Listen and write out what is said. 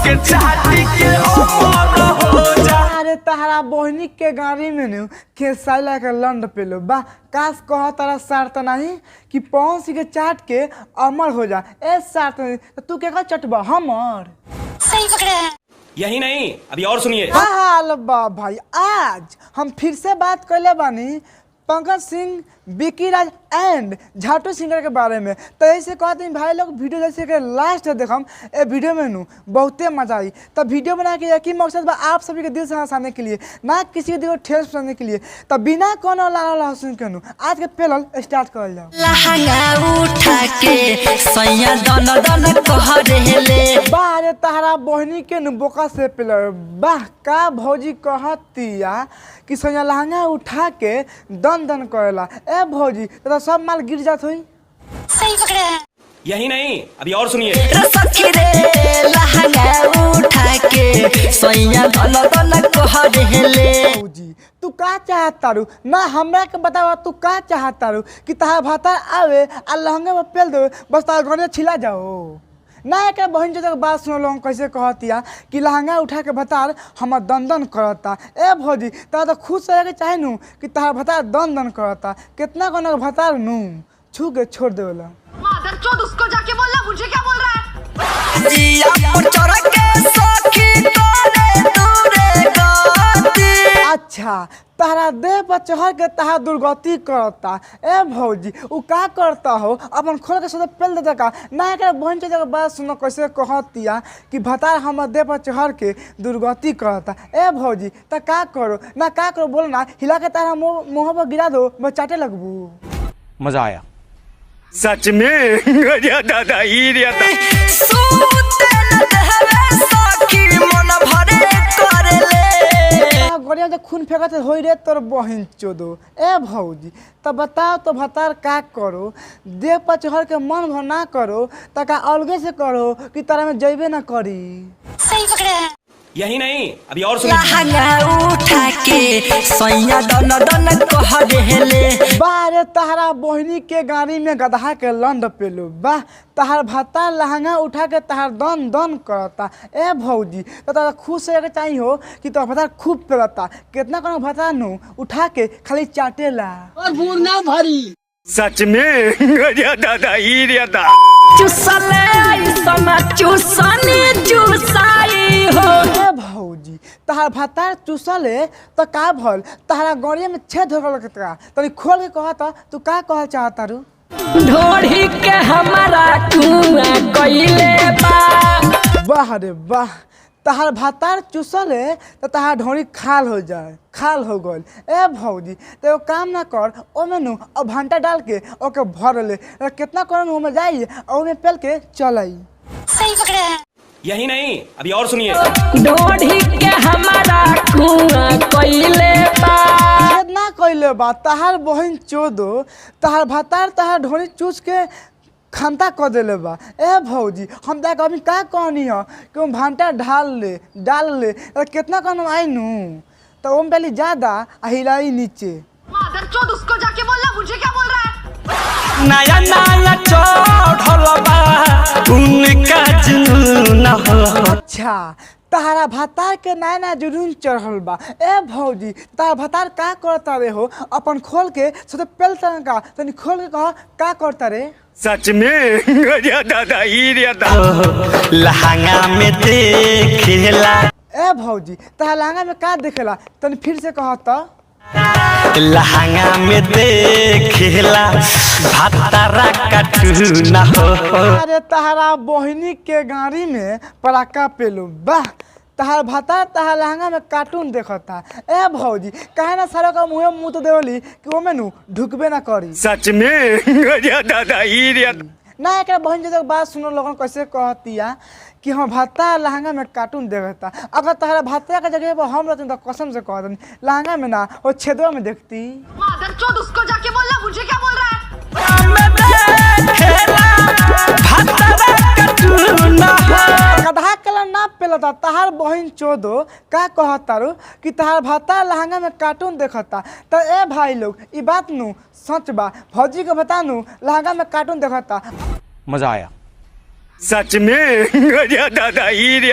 के चाटी के अमर हो जा। अरे तहरा बहनी के गाड़ी में नु खेसाइला के लंड पेलो बा काश कह तारा शर्त नहीं कि पवन सिंह के चाट के अमर हो जा। ए शर्त नहीं तो तू के चटबा हमर सही पकड़े हैं। यही नहीं, अभी और सुनिए। हाल बा भाई, आज हम फिर से बात कैले बानी पंकज सिंह, विकी राज एंड झाटू सिंगर के बारे में। तो ऐसे कहते हैं भाई लोग वीडियो जैसे कि लास्ट देखम ए वीडियो में नू बहुते मजा आई। तो वीडियो बना के एक ही मकसद बा आप सभी के दिल से हंसाने के लिए, ना किसी के दिल को ठेस पहुंचाने के लिए। तो बिना कोनो लाला लहसुन के नू आज के पहल स्टार्ट कर जाओ। लहंगा उठा के सैया दन दन कह रहले बाह रे तहरा बहनी के नू बोका से पहले बाह का भौजी कहतिया कि सैया लहंगा उठा के दन दन करेला। ए भौजी तो सब माल गिर जात होई। सही पकड़े हैं। यही नहीं, अभी और सुनिए। सखी रे लहंगा उठा के सैया दन दन कह रहले। भौजी तू का चाहता रू ना हमरा के बतावा तू का चाहता रू कि तहार भाता आवे आ लहंगे में पेल दे बस तार घरे छिला जाओ ना। एक बहन जो बात सुन लो कैसे कहतिया कि लहंगा उठा के भतार हमर दंदन करता। ए भौजी ता तो खुश रहे के चाहे नू कि तहार भतार दंदन करता। कितना कोना भतार नू छू के छोड़ देवला। मादरचोद उसको जाके बोलना, मुझे क्या बोल रहा है। जिया पर चढ़ के सखी तोरे दूरे गति। अच्छा तहरा देह पर चढ़ के तहार दुर्गति करता। ए भौजी उ का करता हो अपन खोल के सोते पेल देता का ना। एक बहन चोद बात सुनो कैसे कहतिया कि भतार हमर देह पर चढ़ के दुर्गति करता। ए भौजी त का करो ना का करो बोल ना हिला के तारा मुँह पर गिरा दो मैं चाटे लगबू। मजा आया सच में गया दादा ही रे सूते न देहवे सखी मन भरे करले। गड़िया जो खून फेंकत होई रे तोर बहन चोदो। ए भौजी तब बताओ तो भतार का करो देह पर चढ़ के मन भर ना करो त का अलगे से करो कि तारा में जइबे ना करी। सही पकड़े हैं। यही नहीं, अभी और सुनिए। लहंगा उठा के सैया दन दन कह रहले। बारे तहरा बहनी के गाड़ी में गधा के लंड पेलो बा तहार भाता लहंगा उठा के तहार दन दन करता। ए भौजी तो तारा खुश रहे के चाहिए हो कि तो भाता खूब पेलता। कितना कोनो भाता नू उठा के खाली चाटेला और बूढ़ ना भरी। सच में गया दादा ही रे चुसले समा चुसनी चुसाई हो। ए भौजी तहार भाता चूसले तो का भल तहरा गड़िया में छेद हो गल का तनी खोल के कहता तू का कहल चाहता रू। ढोढ़ी के हमारा कुआं कइले बा। वाह रे वाह तहार भातार चूसले तो तहार ढोरी खाल हो जाए खाल हो गल। ए भौजी तो काम ना कर ओमे नु अब भंटा डाल के ओके भर ले कितना करन ओमे जाई और ओमे पेल के चलाई। सही पकड़े हैं। यही नहीं, अभी और सुनिए। ढोढ़ी के हमारा कुआं कइले बा। कितना कइले बा तहार बहन चोदो तहार भातार तहार ढोरी चूस के खंता कर देले बा। ए भौजी हम देख अभी का कहनी है कि हम भंटा डाल ले कितना कन आई नू तो ओम पहले ज्यादा आ हिलाई नीचे। मादरचोद उसको जाके बोलना, मुझे क्या बोल रहा है। नया नया चढ़ल बा उनका जुनून हो। अच्छा तहारा भतार के नया नया जुनून चढ़ल बा। ए भौजी तारा भतार का करता रे हो अपन खोल के सोते पेल का तनी खोल के कह का करता रे। सच में गया दादा ही रे लहंगा में देखेला। ए भौजी तहारा लहंगा में का देखेला तनी फिर से कहता। लहंगा में देखेला भातारा कटू ना हो। अरे तहारा बहनी के गाड़ी में पराका पेलो बा तहार भाता तहार लहंगा में कार्टून देखता। ए भौजी कहे ना सारा का मुँह तो देवली कि ओमे नु ढुकबे ना करी। सच में गया दादा ही रे ना एक बहन जो बात सुनो लोगन कैसे कहतिया कि हम भाता लहंगा में कार्टून देखता। अगर तहरा भाता के जगह पर हम रहते तो कसम से कहते लहंगा में ना वो छेदवा में देखती। मादरचोद उसको जाके बोलना, मुझे क्या बोल रहा है। गधा कलर ना पेलता तहार बहन चोदो का कहता रू कि तहार भाता लहंगा में कार्टून देखता। तो ए भाई लोग ई बात नू सच बा भौजी के बता नू लहंगा में कार्टून देखता। मजा आया सच में गया दादा ही रे।